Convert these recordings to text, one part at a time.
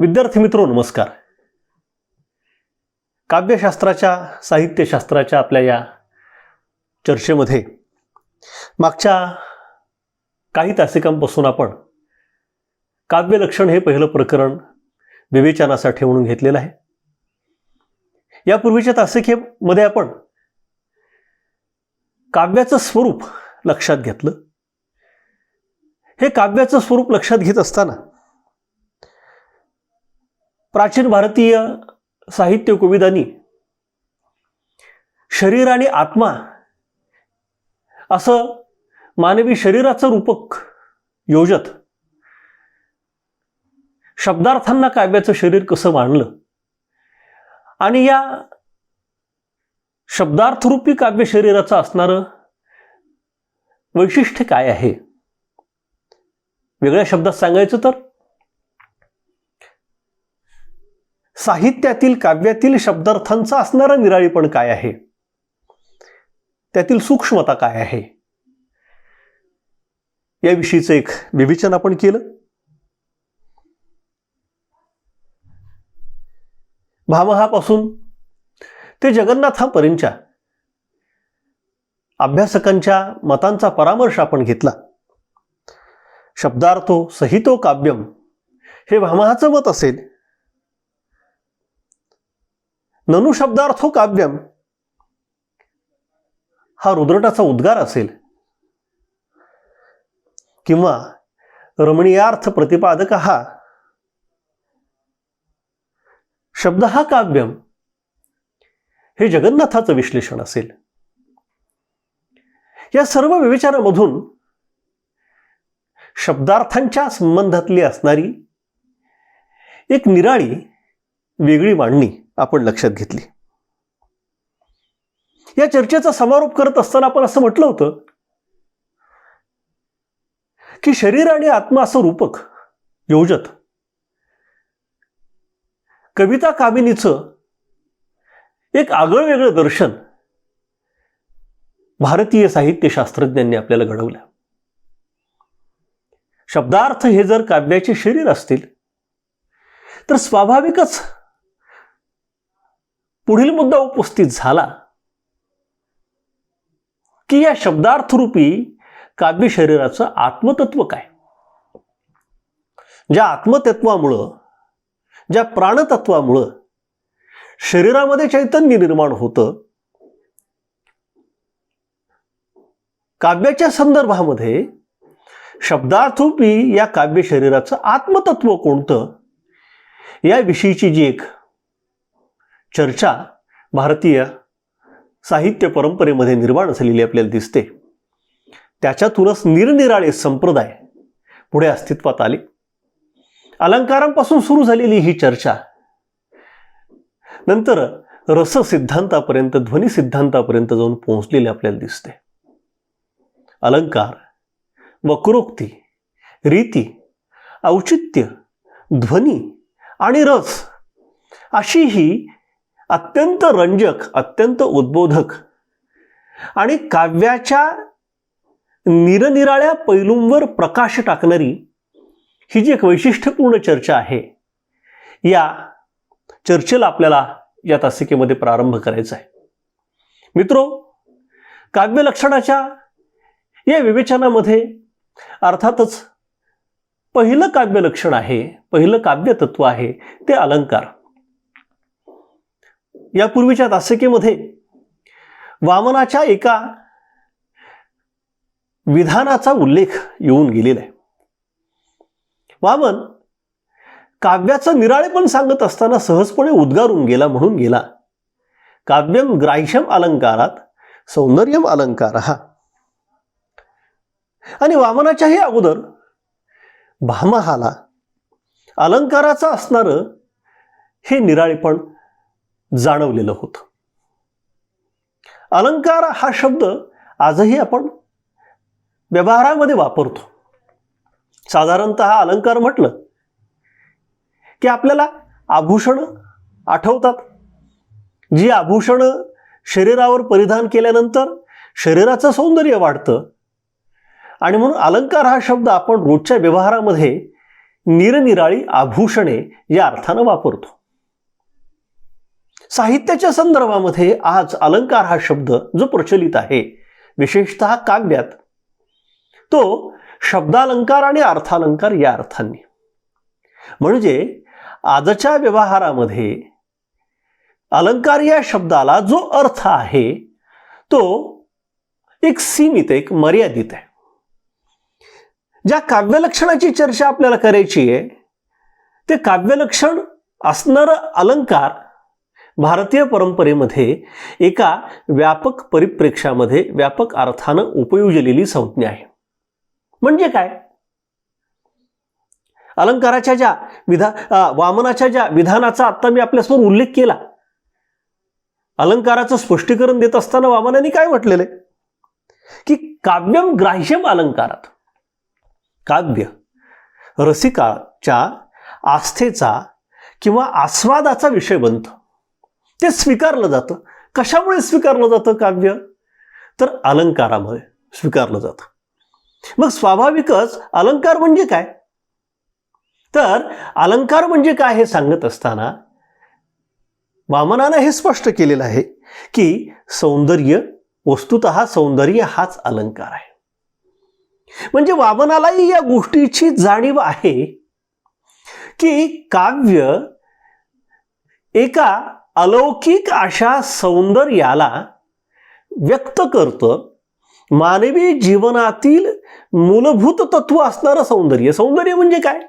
विद्यार्थी मित्रो नमस्कार. काव्यशास्त्राच्या साहित्यशास्त्राच्या आपल्या या चर्चेमध्ये मागच्या काही तासिकांपासून आपण काव्यलक्षण हे पहिलं प्रकरण विवेचनासाठी म्हणून घेतलेलं आहे. यापूर्वीच्या तासिकेमध्ये आपण काव्याचं स्वरूप लक्षात घेतलं. हे काव्याचं स्वरूप लक्षात घेत असताना प्राचीन भारतीय साहित्य कवितांनी शरीर आणि आत्मा असं मानवी शरीराचं रूपक योजत शब्दार्थांना काव्याचं शरीर कसं मांडलं आणि या शब्दार्थरूपी काव्य शरीराचं असणारं वैशिष्ट्य काय आहे. वेगळ्या शब्दात सांगायचं तर साहित्यातील काव्यातील शब्दार्थांचा असणारा निराळीपण काय आहे, त्यातील सूक्ष्मता काय आहे, याविषयीचं एक विवेचन आपण केलं. भामहापासून ते जगन्नाथापर्यंतच्या अभ्यासकांच्या मतांचा परामर्श आपण घेतला. शब्दार्थो सहितो काव्यम हे भामहाचं मत असेल. ननु शब्दार्थो काव्यम हा रुद्रटाचा उद्गार असेल किंवा रमणीयार्थ प्रतिपादक हा शब्द हा काव्यम हे जगन्नाथाचं विश्लेषण असेल. या सर्व विवेचनामधून शब्दार्थांच्या संबंधातली असणारी एक निराळी वेगळी मांडणी आपण लक्षात घेतली. या चर्चेचा समारोप करत असताना आपण असं म्हटलं होतं की शरीर आणि आत्मा असं रूपक योजत कविता कामिनीचं एक आगळं वेगळं दर्शन भारतीय साहित्यशास्त्रज्ञांनी आपल्याला घडवलं. शब्दार्थ हे जर काव्याचे शरीर असतील तर स्वाभाविकच पुढील मुद्दा उपस्थित झाला की या शब्दार्थरूपी काव्य शरीराचं आत्मतत्व काय. ज्या आत्मतत्वामुळं, ज्या प्राणतत्वामुळं शरीरामध्ये चैतन्य निर्माण होतं, काव्याच्या संदर्भामध्ये शब्दार्थरूपी या काव्य शरीराचं आत्मतत्व कोणतं याविषयीची जी एक चर्चा भारतीय साहित्य परंपरेमध्ये निर्माण झालेली आपल्याला दिसते, त्याच्यातूनच निरनिराळे संप्रदाय पुढे अस्तित्वात आले. अलंकारांपासून सुरू झालेली ही चर्चा नंतर रस सिद्धांतापर्यंत, ध्वनी सिद्धांतापर्यंत जाऊन पोहोचलेली आपल्याला दिसते. अलंकार, वक्रोक्ती, रीती, औचित्य, ध्वनी आणि रस अशी ही अत्यंत रंजक, अत्यंत उद्बोधक आणि काव्याच्या निरनिराळ्या पैलूंवर प्रकाश टाकणारी ही जी एक वैशिष्ट्यपूर्ण चर्चा आहे, या चर्चेला आपल्याला या तासिकेमध्ये प्रारंभ करायचा आहे. मित्रो, काव्यलक्षणाच्या या विवेचनामध्ये अर्थातच पहिलं काव्यलक्षण आहे, पहिलं काव्यतत्व आहे ते अलंकार. यापूर्वीच्या तासिकेमध्ये वामनाच्या एका विधानाचा उल्लेख येऊन गेलेला आहे. वामन काव्याचं निराळेपण सांगत असताना सहजपणे उद्गारून गेला, म्हणून गेला, काव्यम ग्राह्यम अलंकारात सौंदर्यम अलंकारः. आणि वामनाच्याही अगोदर भामहाला अलंकाराचं असणारं हे निराळेपण जाणवलेलं होतं. अलंकार हा शब्द आजही आपण व्यवहारामध्ये वापरतो. साधारणतः अलंकार म्हटलं की आपल्याला आभूषणं आठवतात. जी आभूषणं शरीरावर परिधान केल्यानंतर शरीराचं सौंदर्य वाढतं आणि म्हणून अलंकार हा शब्द आपण रोजच्या व्यवहारामध्ये निरनिराळी आभूषणे या अर्थानं वापरतो. साहित्याच्या संदर्भामध्ये आज अलंकार हा शब्द जो प्रचलित आहे विशेषतः काव्यात, तो शब्दालंकार आणि अर्थालंकार या अर्थांनी. म्हणजे आजच्या व्यवहारामध्ये अलंकार या शब्दाला जो अर्थ आहे तो एक सीमित, एक मर्यादित आहे. ज्या काव्यलक्षणाची चर्चा आपल्याला करायची आहे ते काव्यलक्षण असणारं अलंकार भारतीय परंपरेमध्ये एका व्यापक परिप्रेक्ष्यामध्ये व्यापक अर्थानं उपयोजलेली संज्ञा आहे. म्हणजे काय? अलंकाराच्या ज्या वामनाच्या ज्या विधानाचा आता मी आपल्यासमोर उल्लेख केला, अलंकाराचं स्पष्टीकरण देत असताना वामनाने काय म्हटलेलं आहे की काव्यम ग्राह्यम अलंकारात, काव्य रसिकाच्या आस्थेचा किंवा आस्वादाचा विषय बनतं, ते स्वीकारलं जातं. कशामुळे स्वीकारलं जातं काव्य? तर अलंकारामुळे स्वीकारलं जातं. मग स्वाभाविकच अलंकार म्हणजे काय? तर अलंकार म्हणजे काय हे सांगत असताना वामनानं हे स्पष्ट केलेलं आहे की सौंदर्य, वस्तुतः सौंदर्य हाच अलंकार आहे. म्हणजे वामनालाही या गोष्टीची जाणीव आहे की काव्य एका अलौकिक अशा सौंदर्याला व्यक्त करतं. मानवी जीवनातील मूलभूत तत्व असणारं सौंदर्य. सौंदर्य म्हणजे काय?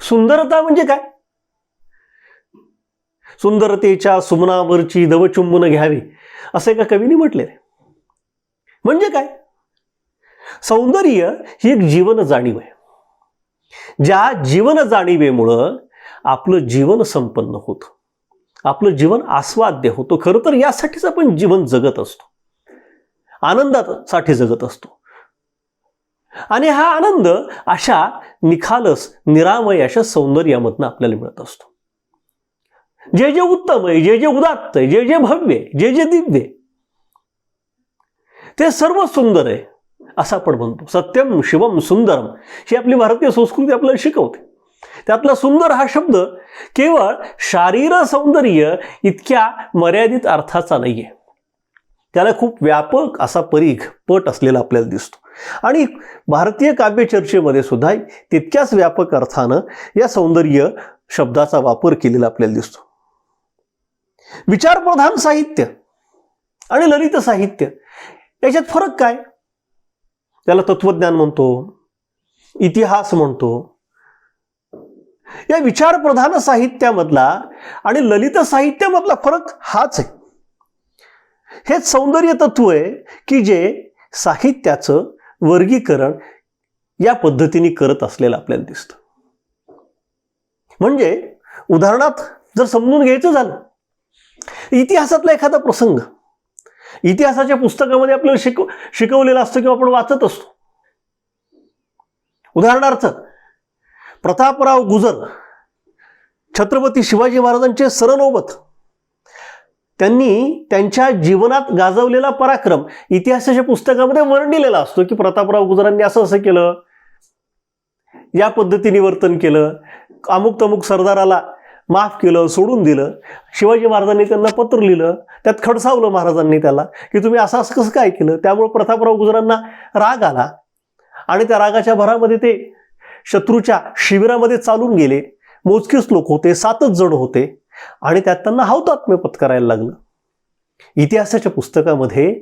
सुंदरता म्हणजे काय? सुंदरतेच्या सुमनावरची दवचुंबन घ्यावी असं एका कवीने म्हटलेलं आहे. म्हणजे काय? सौंदर्य ही एक जीवन जाणीव आहे. ज्या जीवन जाणीवेमुळं आपलं जीवन संपन्न होतं, आपलं जीवन आस्वाद्य होतं. खरं तर यासाठीच आपण जीवन जगत असतो, आनंदासाठी जगत असतो. आणि हा आनंद अशा निखालस निरामय अशा सौंदर्यामधनं आपल्याला मिळत असतो. जे जे उत्तम आहे, जे जे उदात्त आहे, जे जे भव्य आहे, जे जे दिव्य आहे, ते सर्व सुंदर आहे असं आपण म्हणतो. सत्यम शिवम सुंदरम ही आपली भारतीय संस्कृती आपल्याला शिकवते. त्यातला सुंदर हा शब्द केवळ शारीर सौंदर्य इतक्या मर्यादित अर्थाचा नाहीये. त्याला खूप व्यापक असा परीघ, पट असलेला आपल्याला दिसतो. आणि भारतीय काव्यचर्चेमध्ये सुद्धा तितक्याच व्यापक अर्थानं या सौंदर्य शब्दाचा वापर केलेला आपल्याला दिसतो. विचारप्रधान साहित्य आणि ललित साहित्य याच्यात फरक काय? त्याला तत्वज्ञान म्हणतो, इतिहास म्हणतो. या विचारप्रधान साहित्यामधला आणि ललित साहित्यामधला फरक हाच आहे. हेच सौंदर्य तत्व आहे की जे साहित्याचं वर्गीकरण या पद्धतीने करत असलेलं आपल्याला दिसतं. म्हणजे उदाहरणार्थ जर समजून घ्यायचं झालं, इतिहासातला एखादा प्रसंग इतिहासाच्या पुस्तकामध्ये आपल्याला शिकवलेलं असतं किंवा आपण वाचत असतो. उदाहरणार्थ प्रतापराव गुजर छत्रपती शिवाजी महाराजांचे सरनोबत, त्यांनी त्यांच्या जीवनात गाजवलेला पराक्रम इतिहासाच्या पुस्तकामध्ये वर्णिलेला असतो की प्रतापराव गुजरांनी असं असं केलं, या पद्धतीने वर्तन केलं, अमुक तमुक सरदाराला माफ केलं, सोडून दिलं. शिवाजी महाराजांनी त्यांना पत्र लिहिलं, त्यात खडसावलं महाराजांनी त्याला की तुम्ही असं असं कसं काय केलं. त्यामुळे प्रतापराव गुजरांना राग आला आणि त्या रागाच्या भरामध्ये ते शत्रूच्या शिबिरामध्ये चालून गेले. मोजकेच लोक होते, 7च जण होते आणि त्यात त्यांना हौतात्म्य पत्करायला लागलं. इतिहासाच्या पुस्तकामध्ये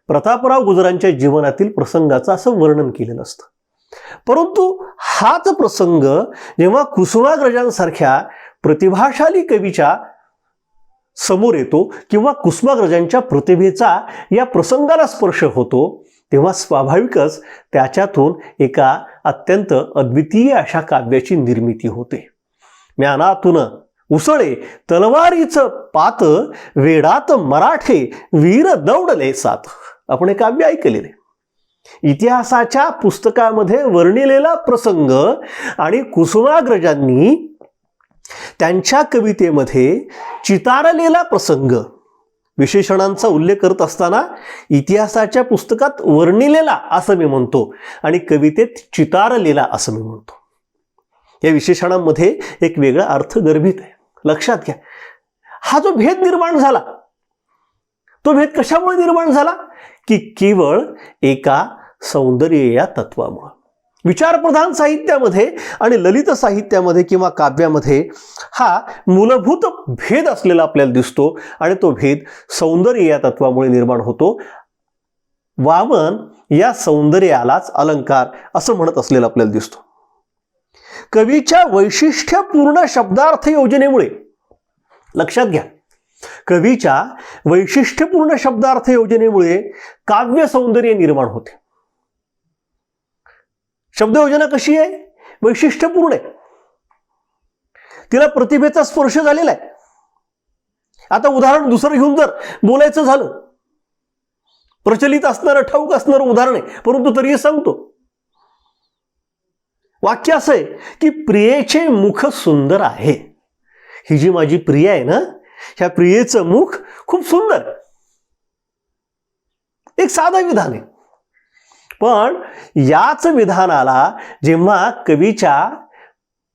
प्रतापराव गुजरांच्या जीवनातील प्रसंगाचं असं वर्णन केलेलं असतं. परंतु हाच प्रसंग जेव्हा कुसुमाग्रजांसारख्या प्रतिभाशाली कवीच्या समोर येतो किंवा कुसुमाग्रजांच्या प्रतिभेचा या प्रसंगाला स्पर्श होतो, तेव्हा स्वाभाविकच त्याच्यातून एका अत्यंत अद्वितीय अशा काव्याची निर्मिती होते. म्यानातून उसळे तलवारीचं पात, वेडात मराठे वीर दौडले सात. आपण हे काव्य ऐकलेले. इतिहासाच्या पुस्तकामध्ये वर्णिलेला प्रसंग आणि कुसुमाग्रजांनी त्यांच्या कवितेमध्ये चितारलेला प्रसंग, विशेषणांचा उल्लेख करत असताना इतिहासाच्या पुस्तकात वर्णिलेला असं मी म्हणतो आणि कवितेत चितारलेला असं मी म्हणतो. या विशेषणांमध्ये एक वेगळा अर्थ गर्भित आहे. लक्षात घ्या, हा जो भेद निर्माण झाला, तो भेद कशामुळे निर्माण झाला? की केवळ एका सौंदर्य या तत्वामुळे. विचारप्रधान साहित्यामध्ये आणि ललित साहित्यामध्ये किंवा काव्यामध्ये हा मूलभूत भेद असलेला आपल्याला दिसतो आणि तो भेद सौंदर्य या तत्वामुळे निर्माण होतो. वामन या सौंदर्यालाच अलंकार असं म्हणत असलेलं आपल्याला दिसतो. कवीच्या वैशिष्ट्यपूर्ण शब्दार्थ योजनेमुळे, लक्षात घ्या, कवीच्या वैशिष्ट्यपूर्ण शब्दार्थ योजनेमुळे काव्य सौंदर्य निर्माण होते. शब्द योजना कशी आहे? वैशिष्ट्यपूर्ण आहे. तिला प्रतिभेचा स्पर्श झालेला आहे. आता उदाहरण दुसरं घेऊन जर बोलायचं झालं, प्रचलित असणारं ठाऊक असणारं उदाहरण आहे, परंतु तरीही सांगतो. वाक्य असं आहे की प्रियेचे मुख सुंदर आहे. ही जी माझी प्रिया आहे ना, ह्या प्रियेचं मुख खूप सुंदर. एक साधं विधान आहे, पण याच विधानाला जेव्हा कवीच्या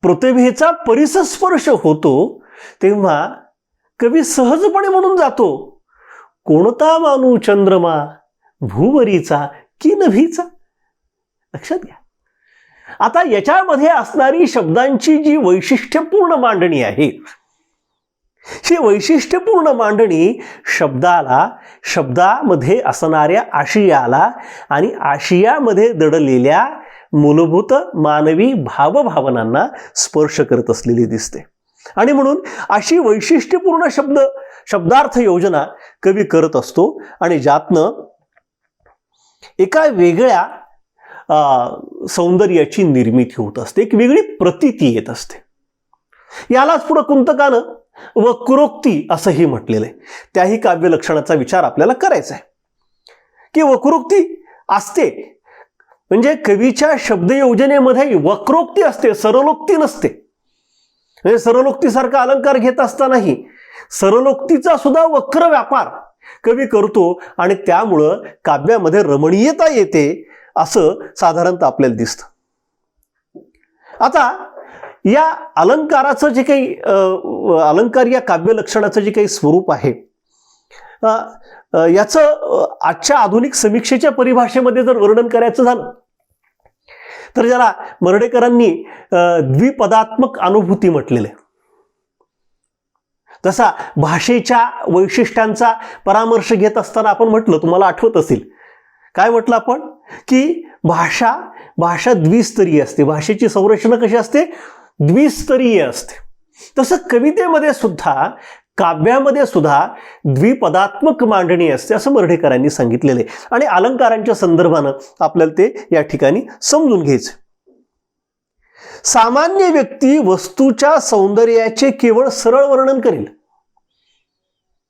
प्रतिभेचा परिसस्पर्श होतो तेव्हा कवी सहजपणे म्हणून जातो, कोणता मानू चंद्रमा भूवरीचा की नभीचा. लक्षात घ्या, आता याच्यामध्ये असणारी शब्दांची जी वैशिष्ट्यपूर्ण मांडणी आहे, ही वैशिष्ट्यपूर्ण मांडणी शब्दामध्ये असणाऱ्या आशयाला आणि आशयामध्ये दडलेल्या मूलभूत मानवी भावभावनांना स्पर्श करत असलेली दिसते. आणि म्हणून अशी वैशिष्ट्यपूर्ण शब्दार्थ योजना कवी करत असतो आणि ज्यातनं एका वेगळ्या सौंदर्याची निर्मिती होत असते, एक वेगळी प्रतीती येत असते. यालाच पुढं कुंतकानं वक्रोक्ती असंही म्हटलेलं आहे. त्याही काव्य लक्षणाचा विचार आपल्याला करायचा आहे की वक्रोक्ती असते म्हणजे कवीच्या शब्दयोजनेमध्ये वक्रोक्ती असते, सरलोक्ती नसते. म्हणजे सरलोक्तीसारखा अलंकार घेत असतानाही सरलोक्तीचा सुद्धा वक्र व्यापार कवी करतो आणि त्यामुळं काव्यामध्ये रमणीयता येते असं साधारणतः आपल्याला दिसतं. आता या अलंकाराचं जे काही अलंकार या काव्य लक्षणाचं जे काही स्वरूप आहे, याचं आजच्या आधुनिक समीक्षेच्या परिभाषेमध्ये जर वर्णन करायचं झालं तर ज्याला मर्ढेकरांनी द्विपदात्मक अनुभूती म्हटलेलं आहे. तसा भाषेच्या वैशिष्ट्यांचा परामर्श घेत असताना आपण म्हटलं, तुम्हाला आठवत असेल काय म्हटलं आपण, की भाषा द्विस्तरीय असते. भाषेची संरचना कशी असते? द्विस्तरीय असते. तसं कवितेमध्ये सुद्धा, काव्यामध्ये सुद्धा द्विपदात्मक मांडणी असते असं मर्ढेकरांनी सांगितलेलं आहे. आणि अलंकारांच्या संदर्भानं आपल्याला ते या ठिकाणी समजून घ्यायचं. सामान्य व्यक्ती वस्तूच्या सौंदर्याचे केवळ सरळ वर्णन करेल.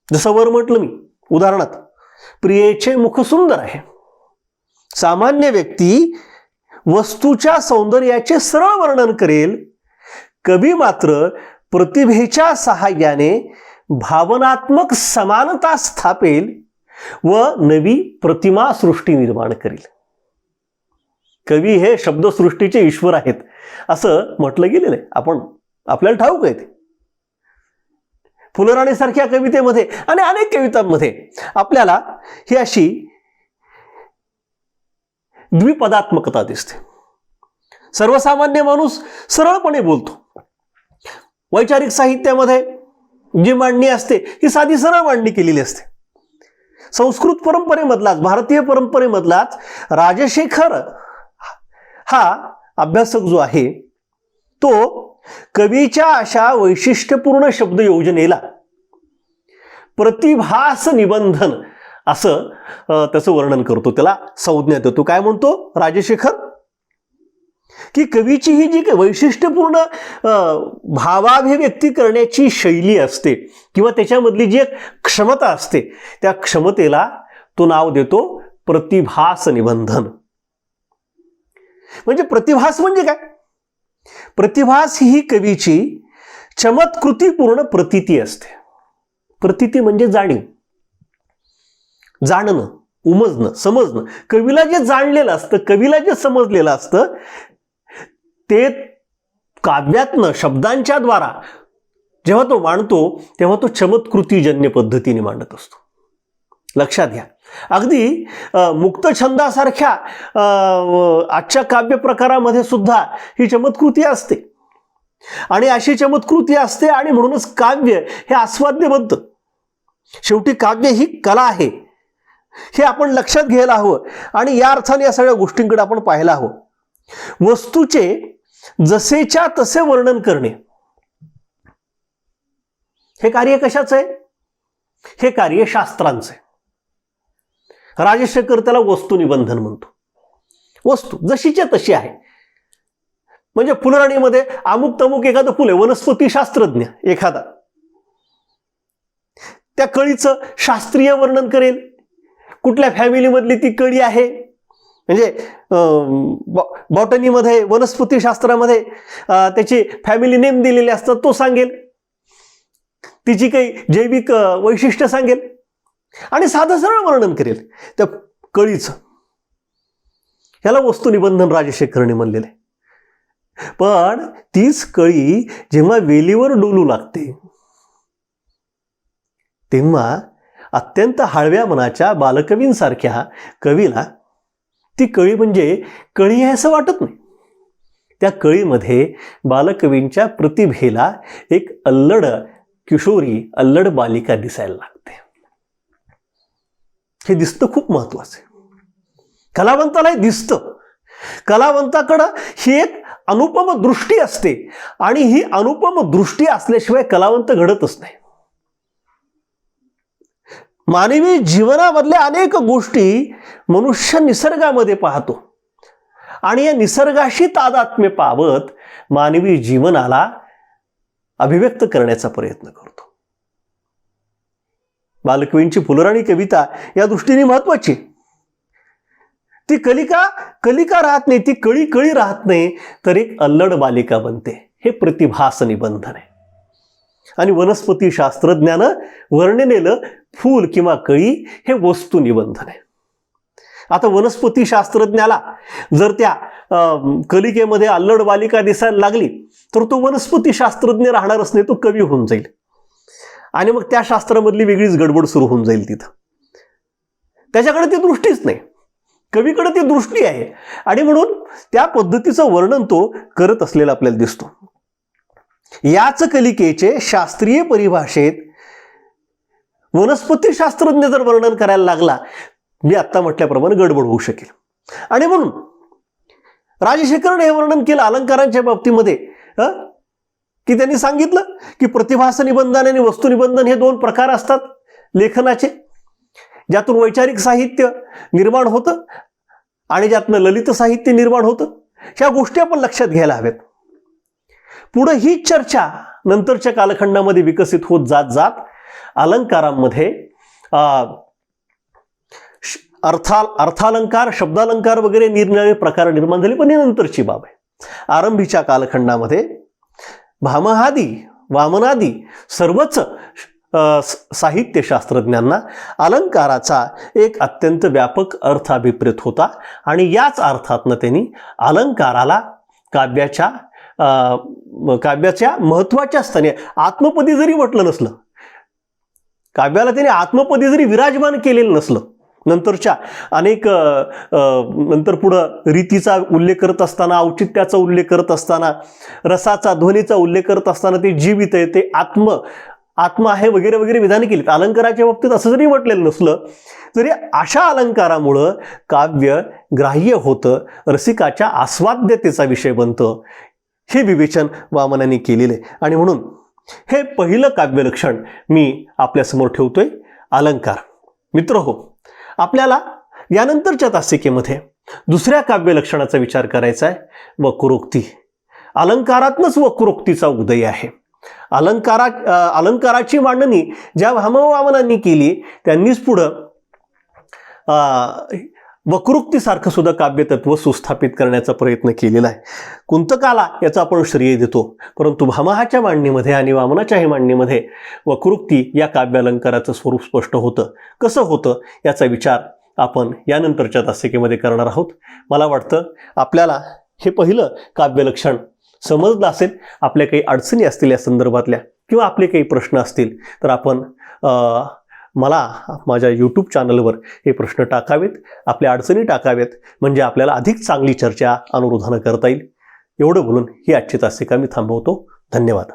जसं वर म्हटलं मी उदाहरणात, प्रियेचे मुख सुंदर आहे. सामान्य व्यक्ती वस्तूच्या सौंदर्याचे सरळ वर्णन करेल. कवी मात्र प्रतिभेच्या सहाय्याने भावनात्मक समानता स्थापेल व नवी प्रतिमा सृष्टी निर्माण करेल. कवी हे शब्दसृष्टीचे ईश्वर आहेत असं म्हटलं गेलेलं आहे. आपल्याला ठाऊक आहे ते. फुलराणीसारख्या कवितेमध्ये आणि अनेक कवितांमध्ये आपल्याला ही अशी द्विपदात्मकता दिसते. सर्वसामान्य माणूस सरळपणे बोलतो. वैचारिक साहित्यामध्ये जी मांडणी असते ही साधी सरळ मांडणी केलेली असते. संस्कृत परंपरेमधलाच, भारतीय परंपरेमधलाच राजशेखर हा अभ्यासक जो आहे तो कवीच्या अशा वैशिष्ट्यपूर्ण शब्द योजनेला प्रतिभास निबंधन असं त्याचं वर्णन करतो, त्याला संज्ञा देतो. काय म्हणतो राजशेखर, की कवीची ही जी वैशिष्ट्यपूर्ण भावाभिव्यक्ती करण्याची शैली असते किंवा त्याच्यामधली जी एक क्षमता असते, त्या क्षमतेला तो नाव देतो प्रतिभास निबंधन. म्हणजे प्रतिभास म्हणजे काय? प्रतिभास ही कवीची चमत्कृतीपूर्ण प्रतीती असते. प्रतीती म्हणजे जाणीव, जाणणं, उमजणं, समजणं. कवीला जे जाणलेलं असतं, कवीला जे समजलेलं असतं ते काव्यातनं शब्दांच्या द्वारा जेव्हा तो मांडतो तेव्हा तो चमत्कृतीजन्य पद्धतीने मांडत असतो. लक्षात घ्या, अगदी मुक्तछंदासारख्या आजच्या काव्य प्रकारामध्ये सुद्धा ही चमत्कृती असते आणि अशी चमत्कृती असते आणि म्हणूनच काव्य हे आस्वाद्य बनतं. शेवटी काव्य ही कला आहे हे आपण लक्षात घ्यायला हवं आणि या अर्थाने या सगळ्या गोष्टींकडे आपण पाहायला हवं. वस्तूचे जसेच्या तसे वर्णन करणे हे कार्य कशाचं आहे? हे कार्य शास्त्रांचं आहे. राजशेखर त्याला वस्तुनिबंधन म्हणतो. वस्तू जशीच्या तशी आहे. म्हणजे फुलराणीमध्ये अमुक तमुक एखादं फुल आहे, वनस्पती शास्त्रज्ञ एखादा त्या कळीचं शास्त्रीय वर्णन करेल. कुठल्या फॅमिलीमधली ती कळी आहे, म्हणजे बॉटनीमध्ये वनस्पती शास्त्रामध्ये त्याची फॅमिली नेम दिलेले असतात, तो सांगेल. तिची काही जैविक वैशिष्ट्य सांगेल आणि साधं सरळ वर्णन करेल त्या कळीचं. ह्याला वस्तुनिबंधन राजशेखरने म्हणलेलं आहे. पण तीच कळी जेव्हा वेलीवर डोलू लागते तेव्हा अत्यंत हळव्या मनाच्या बालकवींसारख्या कवीला ती कळी म्हणजे कळी आहे असं वाटत नाही. त्या कळीमध्ये बालकवींच्या प्रतिभेला एक अल्लड किशोरी, अल्लड बालिका दिसायला लागते. हे दिसतं खूप महत्वाचं आहे. कलावंताला हे दिसतं. कलावंताकडं ही एक अनुपम दृष्टी असते आणि ही अनुपम दृष्टी असल्याशिवाय कलावंत घडतच नाही. मानवी जीवनामधल्या अनेक गोष्टी मनुष्य निसर्गामध्ये पाहतो आणि या निसर्गाशी तादात्म्य पावत मानवी जीवनाला अभिव्यक्त करण्याचा प्रयत्न करतो. बालकवींची फुलराणी कविता या दृष्टीने महत्वाची. ती कलिका राहत नाही, ती कळी राहत नाही, तर एक अल्लड बालिका बनते. हे प्रतिभास निबंधन आहे. आणि वनस्पती शास्त्रज्ञानं वर्णनेलं फूल किंवा कळी हे वस्तू निबंधन आहे. आता वनस्पती शास्त्रज्ञाला जर त्या कलिकेमध्ये अल्लड बालिका दिसायला लागली तर तो वनस्पती शास्त्रज्ञ राहणारच नाही, तो कवी होऊन जाईल आणि मग त्या शास्त्रामधली वेगळीच गडबड सुरू होऊन जाईल. तिथं त्याच्याकडे ती दृष्टीच नाही, कवीकडे ती दृष्टी आहे आणि म्हणून त्या पद्धतीचं वर्णन तो करत असलेला आपल्याला दिसतो. याच कलिकेचे शास्त्रीय परिभाषेत वनस्पती शास्त्रज्ञ जर वर्णन करायला लागला, मी आत्ता म्हटल्याप्रमाणे गडबड होऊ शकेल. आणि म्हणून राजशेखरने हे वर्णन केलं अलंकारांच्या बाबतीमध्ये की त्यांनी सांगितलं की प्रतिभास निबंधन आणि वस्तुनिबंधन हे दोन प्रकार असतात लेखनाचे, ज्यातून वैचारिक साहित्य निर्माण होतं आणि ज्यातनं ललित साहित्य निर्माण होतं. ह्या गोष्टी आपण लक्षात घ्यायला हव्यात. पुढे ही चर्चा नंतरच्या कालखंडामध्ये विकसित होत जात जात अलंकारांमध्ये अर्थालंकार, शब्दालंकार वगैरे निरनिराळे प्रकार निर्माण झाले, पण ही नंतरची बाब आहे. आरंभीच्या कालखंडामध्ये भामहादी, वामनादी सर्वच साहित्यशास्त्रज्ञांना अलंकाराचा एक अत्यंत व्यापक अर्थ अभिप्रेत होता आणि याच अर्थातनं त्यांनी अलंकाराला काव्याच्या महत्वाच्या स्थानी आत्मपदी जरी म्हटलं नसलं, काव्याला त्यांनी आत्मपदी जरी विराजमान केलेलं नसलं, नंतरच्या अनेक नंतर पुढं रीतीचा उल्लेख करत असताना, औचित्याचा उल्लेख करत असताना, रसाचा, ध्वनीचा उल्लेख करत असताना ते जीवित आहे, ते आत्मा आहे वगैरे वगैरे विधाने केलीत. अलंकाराच्या बाबतीत असं जरी म्हटलेलं नसलं तरी अशा अलंकारामुळं काव्य ग्राह्य होतं, रसिकाच्या आस्वाद्यतेचा विषय बनतं. हे विवेचन वामनांनी केलेलं आहे आणि म्हणून हे पहिलं काव्यलक्षण मी आपल्यासमोर ठेवतोय, अलंकार. मित्रहो, आपल्याला यानंतरच्या तासिकेमध्ये दुसऱ्या काव्यलक्षणाचा विचार करायचा आहे, वक्रोक्ती. अलंकारातनंच वक्रोक्तीचा उदय आहे. अलंकाराची मांडणी ज्या भामवामनांनी केली त्यांनीच पुढं वक्रोक्तीसारखं सुद्धा काव्यतत्व सुस्थापित करण्याचा प्रयत्न केलेला आहे. कुंतकाला याचा आपण श्रेय देतो, परंतु भामहाच्या मांडणीमध्ये आणि वामनाच्याही मांडणीमध्ये वक्रोक्ती या काव्यालंकाराचं स्वरूप स्पष्ट होतं. कसं होतं याचा विचार आपण यानंतरच्या तासिकेमध्ये करणार आहोत. मला वाटतं आपल्याला हे पहिलं काव्यलक्षण समजलं असेल, आपल्या काही अडचणी असतील या संदर्भातल्या किंवा आपले काही प्रश्न असतील तर आपण मला माझ्या यूट्यूब चॅनलवर हे प्रश्न टाकावेत, आपल्या अडचणी टाकावेत, म्हणजे आपल्याला अधिक चांगली चर्चा अनुरोधानं करता येईल. एवढं बोलून ही आजची तासिका मी थांबवतो. धन्यवाद.